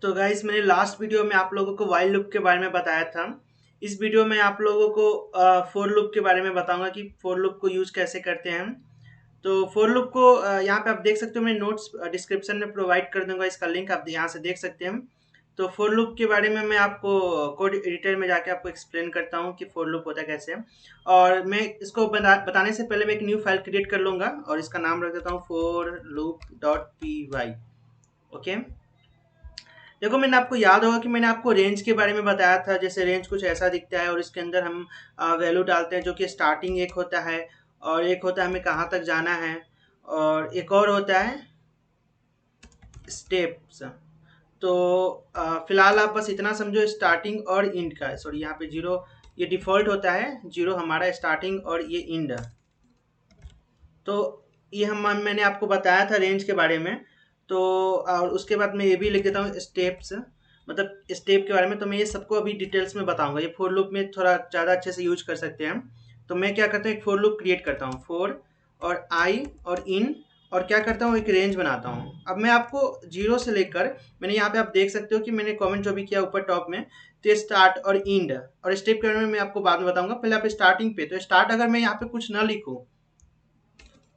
तो गाइस मैंने last video में आप लोगों को व्हाइल लूप के बारे में बताया था। इस वीडियो में आप लोगों को फोर लूप के बारे में बताऊंगा कि फोर लूप को यूज कैसे करते हैं हम। तो फोर लूप को यहाँ पे आप देख सकते हो, मैं नोट्स डिस्क्रिप्शन में प्रोवाइड कर दूंगा, इसका लिंक आप यहाँ से देख सकते हैं। तो फोर लूप के बारे में मैं आपको कोड एडिटर में जाके आपको एक्सप्लेन करता हूँ कि फोर लूप होता है कैसे। और मैं इसको बताने से पहले मैं एक न्यू फाइल क्रिएट कर लूंगा और इसका नाम रख देता हूँ for loop dot P Y. Okay, देखो मैंने आपको याद होगा कि मैंने आपको रेंज के बारे में बताया था। जैसे रेंज कुछ ऐसा दिखता है और इसके अंदर हम वैल्यू डालते हैं, जो कि स्टार्टिंग एक होता है और एक होता है हमें कहाँ तक जाना है, और एक और होता है स्टेप्स। तो फिलहाल आप बस इतना समझो, स्टार्टिंग और इंड का, सॉरी यहाँ पे जीरो, ये डिफॉल्ट होता है जीरो हमारा स्टार्टिंग और ये इंड। तो ये हम मैंने आपको बताया था रेंज के बारे में। तो और उसके बाद मैं ये भी लिख देता हूँ स्टेप्स, मतलब स्टेप के बारे में। तो मैं ये सबको अभी डिटेल्स में बताऊंगा, ये फोर लूप में थोड़ा ज़्यादा अच्छे से यूज कर सकते हैं हम। तो मैं क्या करता हूँ, एक फोर लूप क्रिएट करता हूँ, फोर और आई और इन, और क्या करता हूँ एक रेंज बनाता हूँ। अब मैं आपको जीरो से लेकर, मैंने यहाँ पे आप देख सकते हो कि मैंने कमेंट जो भी किया ऊपर टॉप में, तो स्टार्ट और इंड और स्टेप के बारे में मैं आपको बाद में बताऊंगा। पहले आप स्टार्टिंग पे, तो स्टार्ट अगर मैं यहाँ पे कुछ ना लिखूँ,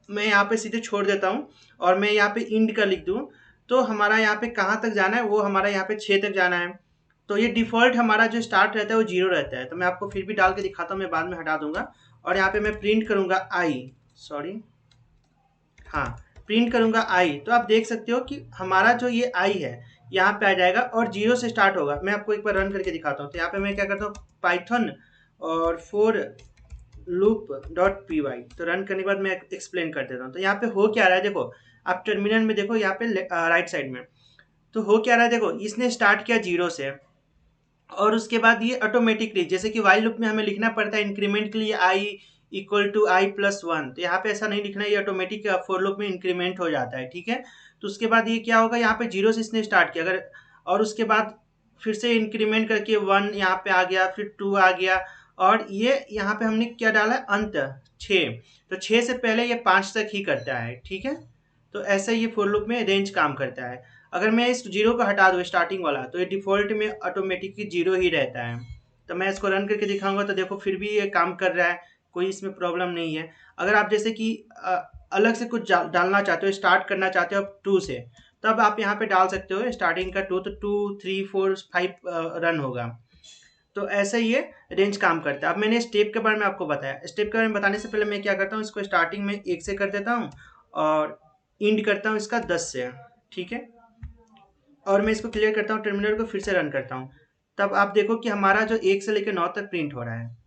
मैं यहाँ पे सीधे छोड़ देता हूँ और मैं यहाँ पे इंड का लिख दूँ, तो हमारा यहाँ पे कहाँ तक जाना है, वो हमारा यहाँ पे 6 तक जाना है। तो ये डिफ़ॉल्ट हमारा जो स्टार्ट रहता है वो जीरो रहता है। तो मैं आपको फिर भी डाल के दिखाता हूँ, मैं बाद में हटा दूंगा। और यहाँ पे मैं प्रिंट करूंगा आई, सॉरी, हाँ, प्रिंट करूंगा आई। तो आप देख सकते हो कि हमारा जो ये आई है यहाँ पे आ जाएगा और जीरो से स्टार्ट होगा। मैं आपको एक बार रन करके दिखाता हूँ। तो यहाँ पे मैं क्या करता हूँ, पाइथन और for loop dot P Y, तो रन करने के बाद मैं एक्सप्लेन कर देता हूँ। तो यहाँ पे हो क्या रहा है, देखो आप टर्मिनल में देखो, यहाँ पे राइट साइड में, तो हो क्या रहा है, देखो इसने स्टार्ट किया जीरो से और उसके बाद ये ऑटोमेटिकली, जैसे कि वाइल लूप में हमें लिखना पड़ता है इंक्रीमेंट के लिए I equal to I plus one, तो यहाँ पे ऐसा नहीं लिखना है, ये ऑटोमेटिक फोर लूप में इंक्रीमेंट हो जाता है। ठीक है, तो उसके बाद ये क्या होगा, यहाँ पे जीरो से इसने स्टार्ट किया अगर, और उसके बाद फिर से इंक्रीमेंट करके वन यहाँ पे आ गया, फिर टू आ गया, और ये यहाँ पे हमने क्या डाला है, अंत छः। तो छः से पहले ये पाँच तक ही करता है। ठीक है, तो ऐसे ये फोर लूप में रेंज काम करता है। अगर मैं इस जीरो को हटा दूँ स्टार्टिंग वाला, तो ये डिफ़ॉल्ट में ऑटोमेटिकली जीरो ही रहता है। तो मैं इसको रन करके दिखाऊंगा, तो देखो फिर भी ये काम कर रहा है, कोई इसमें प्रॉब्लम नहीं है। अगर आप जैसे कि अलग से कुछ डालना चाहते हो, स्टार्ट करना चाहते हो टू से, तब आप यहाँ पे डाल सकते हो स्टार्टिंग का टू, तो two three four five run होगा। तो ऐसे ये रेंज काम करता है। अब मैंने स्टेप के बारे में आपको बताया, स्टेप के बारे में बताने से पहले मैं क्या करता हूँ, इसको स्टार्टिंग में एक से कर देता हूँ और इंड करता हूँ इसका 10 से। ठीक है, और मैं इसको क्लियर करता हूँ, टर्मिनल को फिर से रन करता हूँ। तब आप देखो कि हमारा जो एक से लेकर नौ तक प्रिंट हो रहा है।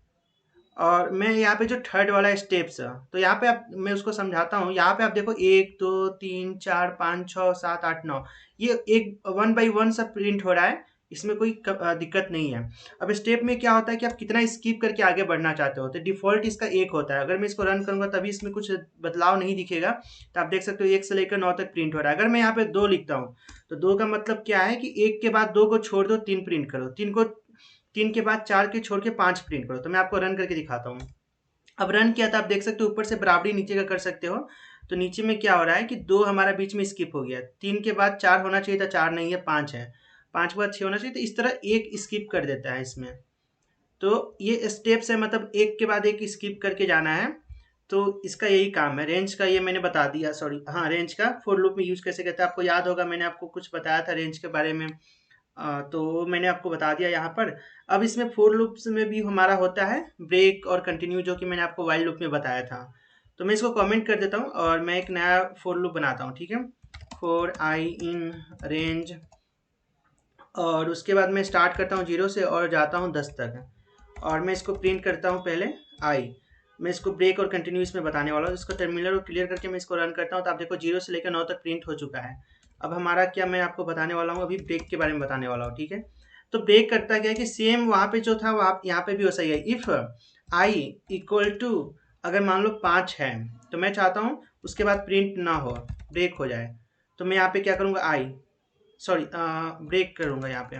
और मैं यहाँ पे जो थर्ड वाला स्टेप्स है, तो यहाँ पे आप, मैं उसको समझाता हूँ। यहाँ पे आप देखो एक दो तीन चार पाँच छः सात आठ नौ, ये एक वन बाई वन सब प्रिंट हो रहा है, इसमें कोई दिक्कत नहीं है। अब स्टेप में क्या होता है कि आप कितना स्किप करके आगे बढ़ना चाहते हो, तो डिफ़ॉल्ट इसका एक होता है। अगर मैं इसको रन करूँगा तभी इसमें कुछ बदलाव नहीं दिखेगा। तो आप देख सकते हो एक से लेकर नौ तक प्रिंट हो रहा है। अगर मैं यहाँ पे दो लिखता हूँ, तो दो का मतलब क्या है कि एक के बाद दो को छोड़ दो, तीन प्रिंट करो, तीन को, तीन के बाद चार के छोड़ के पांच प्रिंट करो। तो मैं आपको रन करके दिखाता हूँ। अब रन किया था, आप देख सकते हो ऊपर से बराबरी नीचे का कर सकते हो। तो नीचे में क्या हो रहा है कि दो हमारा बीच में स्किप हो गया, तीन के बाद चार होना चाहिए था, चार नहीं है, पाँच है, पाँच के बाद छः होना चाहिए, तो इस तरह एक स्किप कर देता है इसमें। तो ये स्टेप्स है, मतलब एक के बाद एक स्किप करके जाना है। तो इसका यही काम है। रेंज का ये मैंने बता दिया, सॉरी, हाँ, रेंज का फोर लूप में यूज कैसे करते हैं आपको याद होगा, मैंने आपको कुछ बताया था रेंज के बारे में। तो मैंने आपको बता दिया यहाँ पर। अब इसमें फोर लूप्स में भी हमारा होता है ब्रेक और कंटिन्यू, जो कि मैंने आपको वाइल लूप में बताया था। तो मैं इसको कमेंट कर देता हूँ और मैं एक नया फोर लूप बनाता हूँ। ठीक है, फोर आई इन रेंज, और उसके बाद मैं स्टार्ट करता हूँ जीरो से और जाता हूँ 10 तक, और मैं इसको प्रिंट करता हूँ पहले आई। मैं इसको ब्रेक और कंटिन्यू इसमें बताने वाला हूँ। इसको टर्मिनल को क्लियर करके मैं इसको रन करता हूँ, तो आप देखो जीरो से लेकर नौ तक प्रिंट हो चुका है। अब हमारा क्या, मैं आपको बताने वाला हूँ, अभी ब्रेक के बारे में बताने वाला हूँ। ठीक है, तो ब्रेक करता क्या है कि सेम वहाँ पे जो था वहाँ यहाँ पे भी वैसा ही है। इफ़ आई इक्वल टू, अगर मान लो पाँच है, तो मैं चाहता हूँ उसके बाद प्रिंट ना हो, ब्रेक हो जाए, तो मैं यहाँ पे क्या करूँगा, आई, सॉरी, ब्रेक करूँगा यहाँ पे,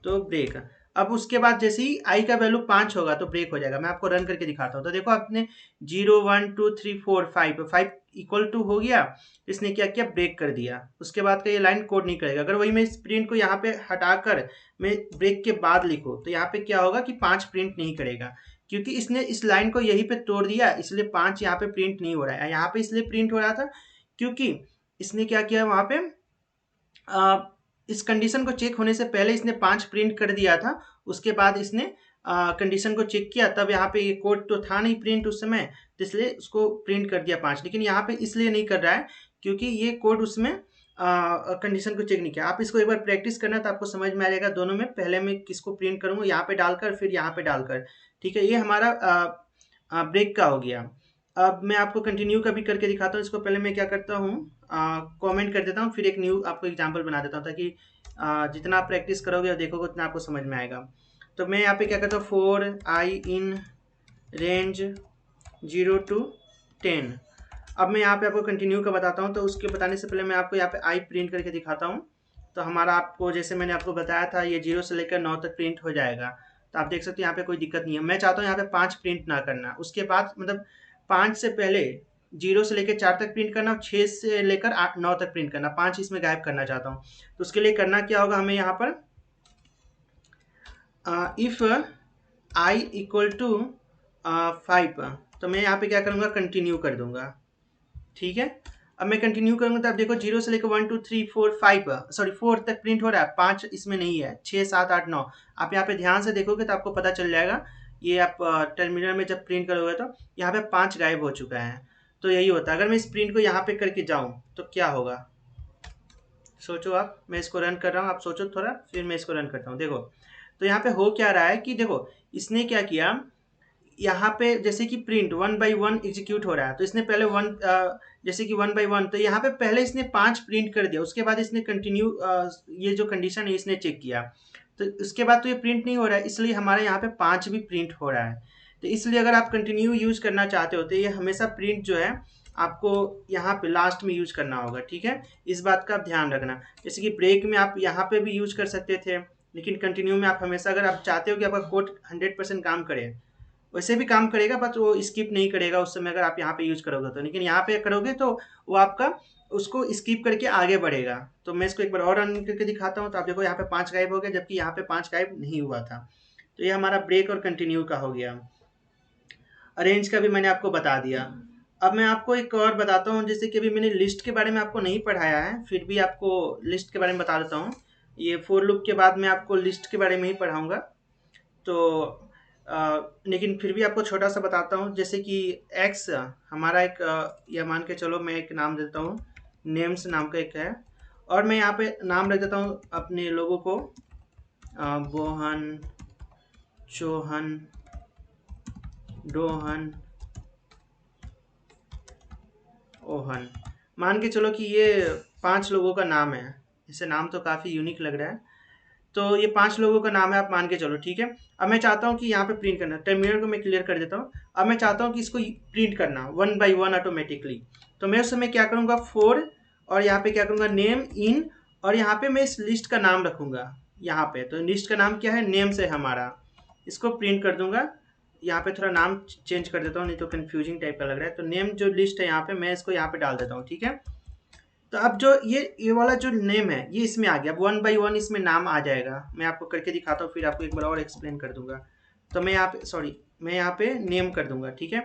तो ब्रेक। अब उसके बाद जैसे ही आई का वैल्यू 5 होगा तो ब्रेक हो जाएगा। मैं आपको रन करके दिखाता हूँ। तो देखो आपने 0 1 2 3 4 5 इक्वल टू हो गया, इसने क्या किया, ब्रेक कर दिया। उसके बाद का ये लाइन कोड नहीं करेगा। अगर वही मैं इस प्रिंट को यहाँ पे हटाकर मैं ब्रेक के बाद लिखूँ तो यहाँ पे क्या होगा कि 5 प्रिंट नहीं करेगा, क्योंकि इसने इस लाइन को यहीं पे तोड़ दिया, इसलिए 5 यहाँ पे प्रिंट नहीं हो रहा है। यहाँ पे इसलिए प्रिंट हो रहा था क्योंकि इसने क्या किया, वहाँ पे इस कंडीशन को चेक होने से पहले इसने 5 प्रिंट कर दिया था। उसके बाद इसने कंडीशन को चेक किया, तब यहाँ पे ये कोड तो था नहीं प्रिंट उस समय, तो इसलिए उसको प्रिंट कर दिया 5। लेकिन यहाँ पे इसलिए नहीं कर रहा है क्योंकि ये कोड उसमें कंडीशन को चेक नहीं किया। आप इसको एक बार प्रैक्टिस करना तो आपको समझ में आ जाएगा दोनों में। पहले मैं किसको प्रिंट करूँगा, यहाँ पे डालकर, फिर यहाँ पे डालकर। ठीक है, ये हमारा ब्रेक का हो गया। अब मैं आपको कंटिन्यू का भी करके दिखाता हूँ। इसको पहले मैं क्या करता हूँ, कमेंट कर देता हूँ, फिर एक न्यू आपको एग्जांपल बना देता हूँ, ताकि जितना आप प्रैक्टिस करोगे और देखोगे उतना आपको समझ में आएगा। तो मैं यहाँ पे क्या करता हूँ, 4 i इन रेंज 0 to 10। अब मैं यहाँ पे आपको कंटिन्यू का बताता हूँ। तो उसके बताने से पहले मैं आपको यहाँ पे आई प्रिंट करके दिखाता हूँ। तो हमारा, आपको जैसे मैंने आपको बताया था, ये 0 से लेकर 9 तक प्रिंट हो जाएगा। तो आप देख सकते हो यहाँ पे कोई दिक्कत नहीं है। मैं चाहता हूँ यहाँ पे 5 प्रिंट ना करना, उसके बाद मतलब 5 से पहले 0 से लेकर 4 तक प्रिंट करना, 6 से लेकर 9 तक प्रिंट करना, 5 इसमें गायब करना चाहता हूँ। तो उसके लिए करना क्या होगा, हमें यहाँ पर इफ आई इक्वल टू 5, तो मैं यहाँ पे क्या करूँगा, कंटिन्यू कर दूंगा। ठीक है, अब मैं कंटिन्यू करूँगा तो आप देखो 0 से लेकर 1 2 3 4 5 सॉरी 4 तक प्रिंट हो रहा है, 5 इसमें नहीं है, 6 7 8 9। आप यहाँ पे ध्यान से देखोगे तो आपको पता चल जाएगा। ये आप टर्मिनल में जब प्रिंट करोगे तो यहाँ पे 5 गायब हो चुका है। तो यही होता है। अगर मैं इस प्रिंट को यहाँ पे करके जाऊँ तो क्या होगा, सोचो आप। मैं इसको रन कर रहा हूँ, आप सोचो थोड़ा, फिर मैं इसको रन करता हूँ। देखो तो यहाँ पे हो क्या रहा है कि देखो इसने क्या किया, यहाँ पे जैसे कि प्रिंट 1 by 1 एग्जीक्यूट हो रहा है। तो इसने पहले जैसे कि 1 by 1, तो यहाँ पे पहले इसने 5 प्रिंट कर दिया। उसके बाद इसने कंटिन्यू ये जो कंडीशन है इसने चेक किया, तो उसके बाद तो ये प्रिंट नहीं हो रहा है, इसलिए हमारे यहाँ पे 5 भी प्रिंट हो रहा है। तो इसलिए अगर आप कंटिन्यू यूज करना चाहते हो तो ये हमेशा प्रिंट जो है आपको यहाँ पे लास्ट में यूज करना होगा। ठीक है, इस बात का आप ध्यान रखना। जैसे कि ब्रेक में आप यहाँ पे भी यूज कर सकते थे, लेकिन कंटिन्यू में आप हमेशा, अगर आप चाहते हो कि आपका कोड 100% काम करे, वैसे भी काम करेगा बट वो स्किप नहीं करेगा उस समय, अगर आप यहाँ पे यूज करोगे तो। लेकिन यहाँ पे करोगे तो वो आपका उसको स्किप करके आगे बढ़ेगा। तो मैं इसको एक बार और रन करके दिखाता हूँ। तो आप देखो यहाँ पे 5 गायब हो गया, जबकि यहाँ पे 5 गायब नहीं हुआ था। तो ये हमारा ब्रेक और कंटिन्यू का हो गया। अरेंज का भी मैंने आपको बता दिया। अब मैं आपको एक और बताता हूँ, जैसे कि अभी मैंने लिस्ट के बारे में आपको नहीं पढ़ाया है, फिर भी आपको लिस्ट के बारे में बता देता हूँ। ये फॉर लूप के बाद मैं आपको लिस्ट के बारे में ही पढ़ाऊँगा। तो लेकिन फिर भी आपको छोटा सा बताता हूँ। जैसे कि एक्स हमारा एक यह मान के चलो, मैं एक नाम देता हूँ, नेम्स नाम का एक है, और मैं यहाँ पे नाम रख देता हूँ अपने लोगों को, बोहन, चौहन, डोहन, ओहन। मान के चलो कि ये 5 लोगों का नाम है। इसे नाम तो काफ़ी यूनिक लग रहा है। तो ये 5 लोगों का नाम है, आप मान के चलो। ठीक है, अब मैं चाहता हूँ कि यहाँ पे प्रिंट करना, टर्मिनल को मैं क्लियर कर देता हूँ। अब मैं चाहता हूँ कि इसको प्रिंट करना 1 by 1 ऑटोमेटिकली। तो मैं उस समय क्या करूँगा, 4, और यहाँ पे क्या करूँगा, नेम इन, और यहाँ पे मैं इस लिस्ट का नाम रखूँगा यहाँ पे। तो लिस्ट का नाम क्या है, नेम से हमारा, इसको प्रिंट कर दूंगा। यहाँ पे थोड़ा नाम चेंज कर देता हूँ, नहीं तो कंफ्यूजिंग टाइप का लग रहा है। तो नेम जो लिस्ट है यहाँ पे, मैं इसको यहाँ पे डाल देता हूँ। ठीक है, तो अब जो ये वाला जो नेम है ये इसमें आ गया। अब 1 by 1 इसमें नाम आ जाएगा। मैं आपको करके दिखाता हूँ, फिर आपको एक बार और एक्सप्लेन कर दूंगा। तो मैं यहाँ पे, सॉरी, मैं यहाँ पे नेम कर दूंगा। ठीक है,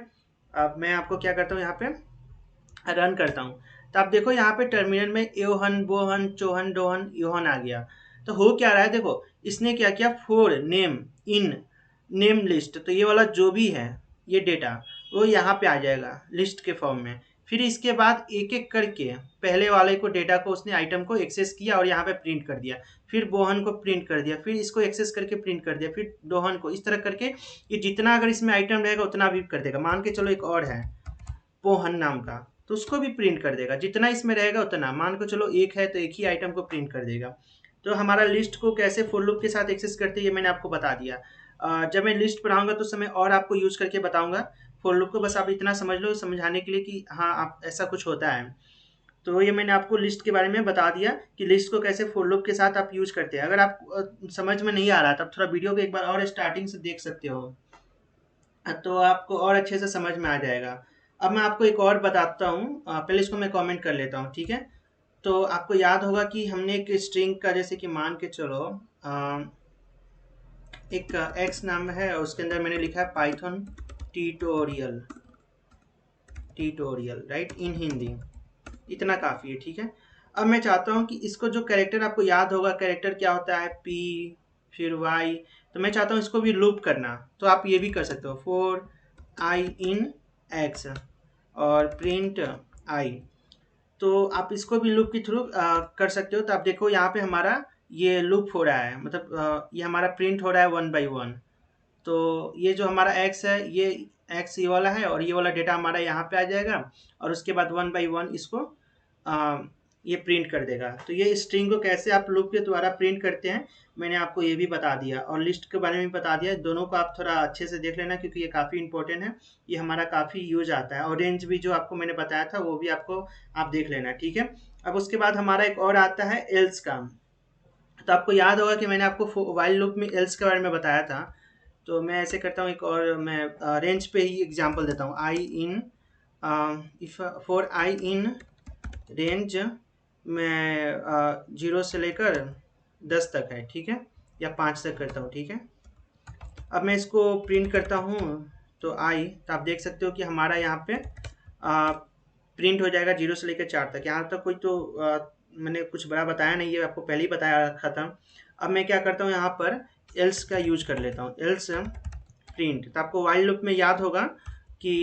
अब मैं आपको क्या करता हूँ, यहाँ पे रन करता हूँ। तो आप देखो यहाँ पे टर्मिनल में एोहन, बोहन, चौहन, डोहन, योहन आ गया। तो हो क्या रहा है, देखो इसने क्या किया, 4 नेम इन नेम लिस्ट, तो ये वाला जो भी है ये डेटा वो यहाँ पे आ जाएगा लिस्ट के फॉर्म में। फिर इसके बाद एक एक करके पहले वाले को, डेटा को, उसने आइटम को एक्सेस किया और यहाँ पे प्रिंट कर दिया। फिर बोहन को प्रिंट कर दिया, फिर इसको एक्सेस करके प्रिंट कर दिया, फिर डोहन को। इस तरह करके ये जितना अगर इसमें आइटम रहेगा उतना भी कर देगा। मान के चलो एक और है पोहन नाम का, तो उसको भी प्रिंट कर देगा। जितना इसमें रहेगा उतना, मान के चलो एक है तो एक ही आइटम को प्रिंट कर देगा। तो हमारा लिस्ट को कैसे फॉर लूप के साथ एक्सेस करते हैं ये मैंने आपको बता दिया। जब मैं लिस्ट पढ़ाऊंगा तो समय और आपको यूज करके बताऊंगा फॉर लूप को। बस आप इतना समझ लो समझाने के लिए कि हाँ आप ऐसा कुछ होता है। तो ये मैंने आपको लिस्ट के बारे में बता दिया कि लिस्ट को कैसे फॉर लूप के साथ आप यूज करते हैं। अगर आप समझ में नहीं आ रहा तब थोड़ा वीडियो को एक बार और स्टार्टिंग से देख सकते हो, तो आपको और अच्छे से समझ में आ जाएगा। अब मैं आपको एक और बताता हूँ, पहले इसको मैं कमेंट कर लेता हूँ, ठीक है। तो आपको याद होगा कि हमने एक स्ट्रिंग का, जैसे कि मान के चलो एक एक्स नाम है और उसके अंदर मैंने लिखा है पाइथन ट्यूटोरियल, राइट, इन हिंदी। इतना काफ़ी है, ठीक है। अब मैं चाहता हूँ कि इसको जो कैरेक्टर, आपको याद होगा कैरेक्टर क्या होता है, पी फिर वाई, तो मैं चाहता हूँ इसको भी लूप करना। तो आप ये भी कर सकते हो, फॉर आई इन एक्स और प्रिंट आई। तो आप इसको भी लूप के थ्रू कर सकते हो। तो आप देखो यहाँ पे हमारा ये लूप हो रहा है, मतलब ये हमारा प्रिंट हो रहा है 1 बाई 1। तो ये जो हमारा एक्स है, ये एक्स ये वाला है और ये वाला डेटा हमारा यहाँ पे आ जाएगा और उसके बाद 1 बाई 1 इसको ये प्रिंट कर देगा। तो ये स्ट्रिंग को कैसे आप लूप के द्वारा प्रिंट करते हैं, मैंने आपको ये भी बता दिया और लिस्ट के बारे में भी बता दिया। दोनों को आप थोड़ा अच्छे से देख लेना क्योंकि ये काफ़ी इंपॉर्टेंट है, ये हमारा काफ़ी यूज आता है। और रेंज भी जो आपको मैंने बताया था वो भी आपको आप देख लेना, ठीक है। अब उसके बाद हमारा एक और आता है एल्स का। तो आपको याद होगा कि मैंने आपको वाइल लूप में एल्स के बारे में बताया था। तो मैं ऐसे करता हूँ, एक और मैं रेंज पे ही एग्जांपल देता हूँ। I in if for I in range में 0 से लेकर 10 तक है, ठीक है, या 5 तक करता हूँ, ठीक है। अब मैं इसको प्रिंट करता हूँ तो आई, तो आप देख सकते हो कि हमारा यहाँ पे प्रिंट हो जाएगा 0 से लेकर 4 तक। यहाँ तक कोई तो मैंने कुछ बड़ा बताया नहीं है, आपको पहले ही बताया रखा था। अब मैं क्या करता हूँ, यहाँ पर एल्स का यूज कर लेता हूँ, एल्स प्रिंट। तो आपको वाइल लूप में याद होगा कि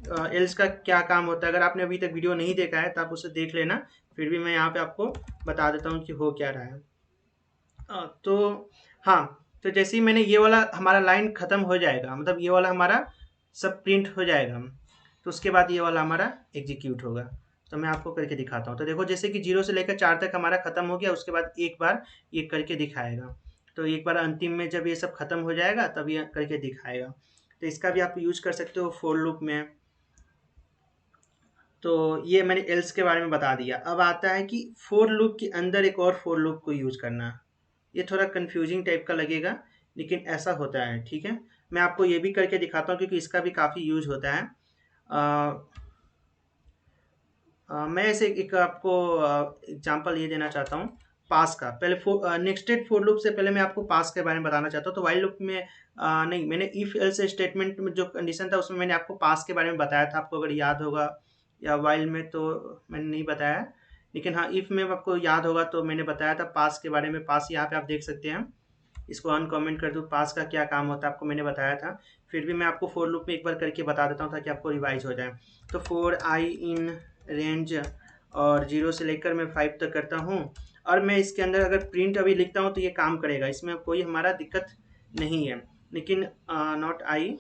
एल्स का क्या काम होता है। अगर आपने अभी तक वीडियो नहीं देखा है तो आप उसे देख लेना, फिर भी मैं यहाँ पे आपको बता देता हूँ कि हो क्या रहा है। तो हाँ, तो जैसे ही मैंने ये वाला हमारा लाइन ख़त्म हो जाएगा, मतलब ये वाला हमारा सब प्रिंट हो जाएगा, तो उसके बाद ये वाला हमारा एग्जीक्यूट होगा। तो मैं आपको करके दिखाता हूँ। तो देखो जैसे कि 0 से लेकर 4 तक हमारा ख़त्म हो गया, उसके बाद एक बार ये करके दिखाएगा। तो एक बार अंतिम में जब ये सब ख़त्म हो जाएगा तब ये करके दिखाएगा। तो इसका भी आप यूज कर सकते हो फॉर लूप में। तो ये मैंने एल्स के बारे में बता दिया। अब आता है कि फॉर लूप के अंदर एक और फॉर लूप को यूज करना। ये थोड़ा कंफ्यूजिंग टाइप का लगेगा लेकिन ऐसा होता है, ठीक है। मैं आपको ये भी करके दिखाता हूँ क्योंकि इसका भी काफ़ी यूज होता है। मैं ऐसे एक आपको एग्जांपल ये देना चाहता हूँ पास का। पहले नेक्स्टेड फॉर लूप से पहले मैं आपको पास के बारे में बताना चाहता हूँ। तो वाइल लूप में नहीं, मैंने इफ एल्स स्टेटमेंट में जो कंडीशन था उसमें मैंने आपको पास के बारे में बताया था, आपको अगर याद होगा। या वाइल में तो मैंने नहीं बताया, लेकिन हाँ इफ में आपको याद होगा तो मैंने बताया था पास के बारे में। पास यहाँ पे आप देख सकते हैं, इसको अनकमेंट कर दूँ, पास का क्या काम होता है आपको मैंने बताया था। फिर भी मैं आपको फॉर लूप में एक बार करके बता देता हूँ ताकि आपको रिवाइज हो जाए। तो फॉर आई इन रेंज और 0 से लेकर मैं 5 तक करता हूँ और मैं इसके अंदर अगर प्रिंट अभी लिखता हूँ तो ये काम करेगा, इसमें कोई हमारा दिक्कत नहीं है। लेकिन नॉट आई,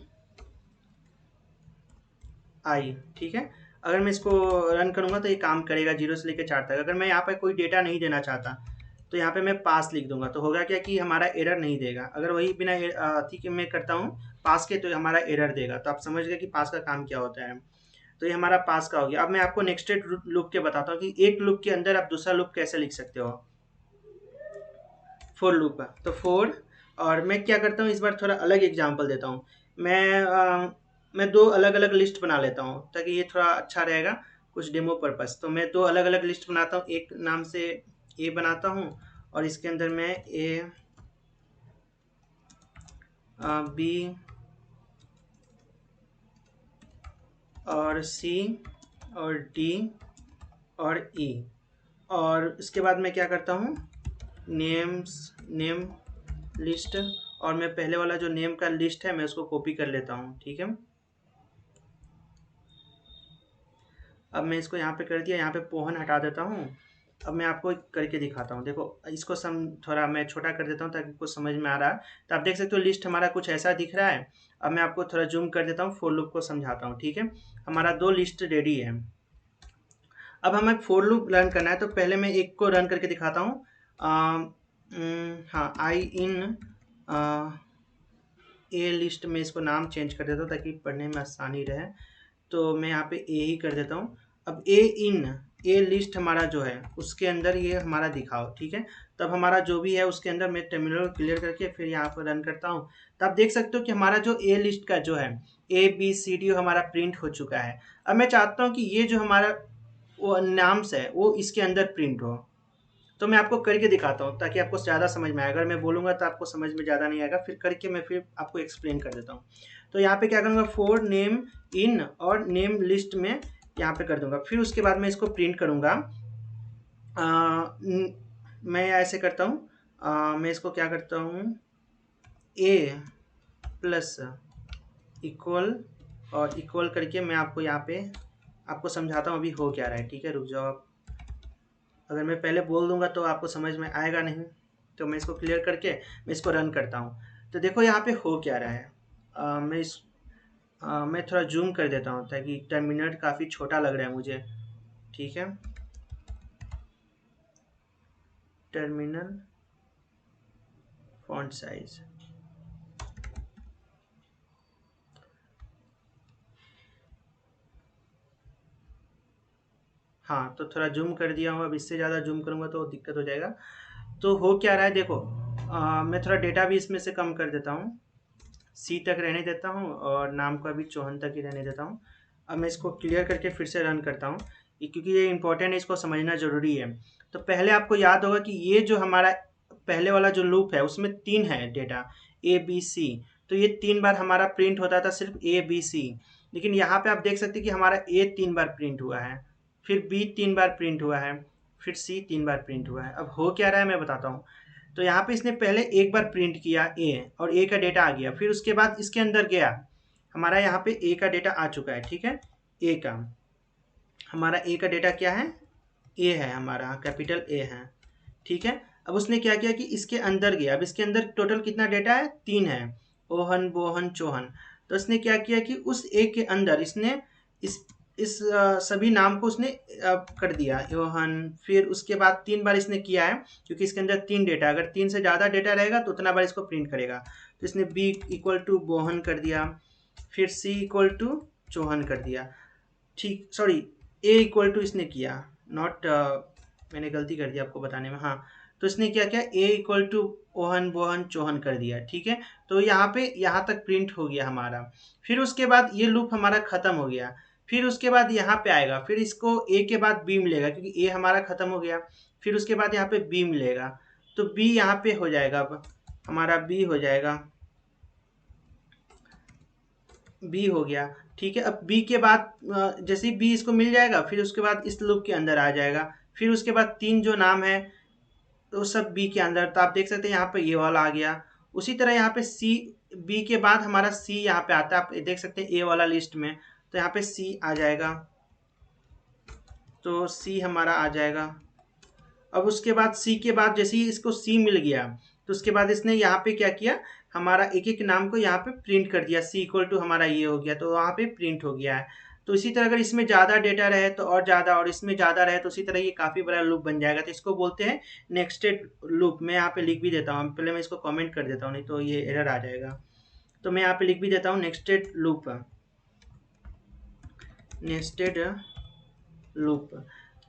ठीक है। अगर मैं इसको रन करूँगा तो ये काम करेगा 0 से लेकर 4 तक। अगर मैं यहाँ पर कोई डेटा नहीं देना चाहता तो यहाँ पे मैं पास लिख दूंगा, तो होगा क्या कि हमारा एरर नहीं देगा। अगर वही बिना अथी के मैं करता हूँ पास के तो हमारा एरर देगा। तो आप समझ गए कि पास का काम क्या होता है। तो ये हमारा पास का हो गया। अब मैं आपको नेक्स्टेड लूप के बताता हूँ कि एक लूप के अंदर आप दूसरा लूप कैसे लिख सकते हो, फॉर लूप। तो फॉर, और मैं क्या करता हूँ इस बार थोड़ा अलग एग्जांपल देता हूँ। मैं दो अलग अलग लिस्ट बना लेता हूँ ताकि ये थोड़ा अच्छा रहेगा कुछ डेमो पर्पस। तो मैं दो अलग अलग लिस्ट बनाता हूँ, एक नाम से ए बनाता हूँ और इसके अंदर मैं ए बी और सी और डी और ई, और उसके बाद मैं क्या करता हूँ नेम लिस्ट, और मैं पहले वाला जो नेम का लिस्ट है मैं उसको कॉपी कर लेता हूँ, ठीक है। अब मैं इसको यहाँ पे कर दिया, यहाँ पे पोहन हटा देता हूँ। अब मैं आपको करके दिखाता हूँ। देखो इसको थोड़ा मैं छोटा कर देता हूँ ताकि कुछ समझ में आ रहा है। तो आप देख सकते हो लिस्ट हमारा कुछ ऐसा दिख रहा है। अब मैं आपको थोड़ा जूम कर देता हूँ, फॉर लूप को समझाता हूँ, ठीक है। हमारा दो लिस्ट रेडी है। अब हमें फॉर लूप रन करना है तो पहले मैं एक को रन करके दिखाता हूँ। हाँ, आई इन ए लिस्ट में इसको नाम चेंज कर देता हूँ ताकि पढ़ने में आसानी रहे। तो मैं यहाँ पे ए ही कर देता हूँ। अब ए लिस्ट हमारा जो है उसके अंदर ये हमारा दिखाओ, ठीक है। तब हमारा जो भी है उसके अंदर मैं टर्मिनल क्लियर करके फिर यहाँ पर रन करता हूँ। तो आप देख सकते हो कि हमारा जो ए लिस्ट का जो है ABCD हमारा प्रिंट हो चुका है। अब मैं चाहता हूँ कि ये जो हमारा वो नाम्स है वो इसके अंदर प्रिंट हो। तो मैं आपको करके दिखाता हूँ ताकि आपको ज़्यादा समझ में आए। अगर मैं बोलूँगा तो आपको समझ में ज़्यादा नहीं आएगा, फिर करके मैं फिर आपको एक्सप्लेन कर देता हूँ। तो यहाँ पे क्या करूँगा, फॉर नेम इन और नेम लिस्ट में यहाँ पे कर दूंगा। फिर उसके बाद मैं इसको प्रिंट करूँगा। मैं ऐसे करता हूँ, मैं इसको क्या करता हूँ, ए प्लस इक्वल और इक्वल करके मैं आपको यहाँ पे आपको समझाता हूँ अभी हो क्या रहा है, ठीक है। रुक जाओ आप, अगर मैं पहले बोल दूंगा तो आपको समझ में आएगा नहीं। तो मैं इसको क्लियर करके मैं इसको रन करता हूँ। तो देखो यहाँ पे हो क्या रहा है। मैं थोड़ा जूम कर देता हूँ ताकि टर्मिनल काफ़ी छोटा लग रहा है मुझे, ठीक है। टर्मिनल फॉन्ट साइज, हाँ तो थोड़ा जूम कर दिया हूँ। अब इससे ज़्यादा जूम करूँगा तो दिक्कत हो जाएगा। तो हो क्या रहा है देखो, मैं थोड़ा डेटा भी इसमें से कम कर देता हूँ, C तक रहने देता हूँ और नाम का भी चौहान तक ही रहने देता हूँ। अब मैं इसको क्लियर करके फिर से रन करता हूँ, क्योंकि ये इंपॉर्टेंट है, इसको समझना ज़रूरी है। तो पहले आपको याद होगा कि ये जो हमारा पहले वाला जो लूप है उसमें 3 है डेटा ABC। तो ये 3 बार हमारा प्रिंट होता था सिर्फ ABC, लेकिन यहाँ पे आप देख सकते हैं कि हमारा A 3 बार प्रिंट हुआ है, फिर B 3 बार प्रिंट हुआ है, फिर C 3 बार प्रिंट हुआ है। अब हो क्या रहा है मैं बताता हूँ। तो यहाँ पे इसने पहले एक बार प्रिंट किया ए और ए का डेटा आ गया, फिर उसके बाद इसके अंदर गया, हमारा यहाँ पे ए का डेटा आ चुका है, ठीक है। ए का हमारा ए का डेटा क्या है, ए है, हमारा कैपिटल ए है, ठीक है। अब उसने क्या किया कि इसके अंदर गया। अब इसके अंदर टोटल कितना डेटा है, 3 है, ओहन बोहन चौहन। तो इसने क्या किया कि उस ए के अंदर इसने इस सभी नाम को उसने कर दिया योहन। फिर उसके बाद 3 बार इसने किया है, क्योंकि इसके अंदर 3 डेटा, अगर 3 से ज़्यादा डेटा रहेगा तो उतना बार इसको प्रिंट करेगा। तो इसने बी इक्वल टू बोहन कर दिया, फिर सी इक्वल टू चौहन कर दिया, ठीक, सॉरी ए इक्वल टू इसने किया, नॉट मैंने गलती कर दी आपको बताने में, हाँ। तो इसने क्या किया, ए इक्वल टू ओहन बोहन चौहन कर दिया, ठीक है। तो यहाँ पे यहाँ तक प्रिंट हो गया हमारा। फिर उसके बाद ये लूप हमारा ख़त्म हो गया। फिर उसके बाद यहाँ पे आएगा, फिर इसको ए के बाद बी मिलेगा क्योंकि ए हमारा ख़त्म हो गया। फिर उसके बाद यहाँ पे बी मिलेगा, तो बी यहाँ पे हो जाएगा, अब हमारा बी हो जाएगा, बी हो गया, ठीक है। अब बी के बाद जैसे ही बी इसको मिल जाएगा, फिर उसके बाद इस लूप के अंदर आ जाएगा। फिर उसके बाद 3 जो नाम है तो सब बी के अंदर। तो आप देख सकते हैं यहाँ पे ये वाला आ गया। उसी तरह यहाँ पे सी, बी के बाद हमारा सी यहाँ पे आता है, आप देख सकते हैं ए वाला लिस्ट में। तो यहाँ पे सी आ जाएगा, तो सी हमारा आ जाएगा। अब उसके बाद सी के बाद जैसे ही इसको सी मिल गया, तो उसके बाद इसने यहाँ पे क्या किया, हमारा एक एक नाम को यहाँ पे प्रिंट कर दिया। सी इक्वल टू हमारा ये हो गया, तो वहाँ पे प्रिंट हो गया है। तो इसी तरह अगर इसमें ज़्यादा डेटा रहे तो और ज़्यादा, और इसमें ज़्यादा रहे तो उसी तरह ये काफ़ी बड़ा लूप बन जाएगा। तो इसको बोलते हैं नेक्स्टेड लूप। मैं यहाँ पे लिख भी देता हूँ, पहले मैं इसको कमेंट कर देता हूँ, नहीं तो ये एरर आ जाएगा। तो मैं यहाँ पे लिख भी देता हूँ नेक्स्टेड लूप, नेस्टेड लूप।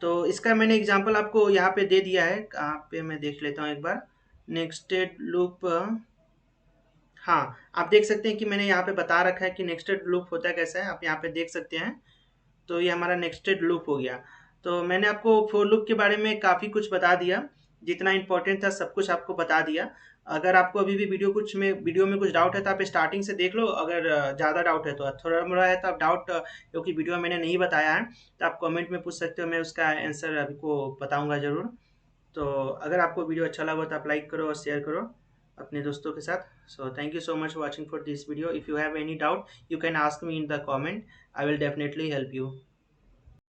तो इसका मैंने एग्जांपल आपको यहाँ पे दे दिया है, कहाँ पे मैं देख लेता हूँ एक बार। नेक्स्टेड लूप, हाँ आप देख सकते हैं कि मैंने यहाँ पे बता रखा है कि नेक्स्टेड लूप होता कैसा है, आप यहाँ पे देख सकते हैं। तो ये हमारा नेक्स्टेड लूप हो गया। तो मैंने आपको फॉर लूप के बारे में काफ़ी कुछ बता दिया, जितना इंपॉर्टेंट था सब कुछ आपको बता दिया। अगर आपको अभी भी वीडियो में कुछ डाउट है तो आप स्टार्टिंग से देख लो। अगर ज़्यादा डाउट है तो थोड़ा मोड़ा है तो आप डाउट क्योंकि वीडियो में मैंने नहीं बताया है तो आप कमेंट में पूछ सकते हो, मैं उसका आंसर आपको बताऊँगा ज़रूर। तो अगर आपको वीडियो अच्छा लगा तो आप लाइक करो और शेयर करो अपने दोस्तों के साथ। So thank you so much watching for this video. If you have any doubt you can ask me in the comment, I will definitely help you.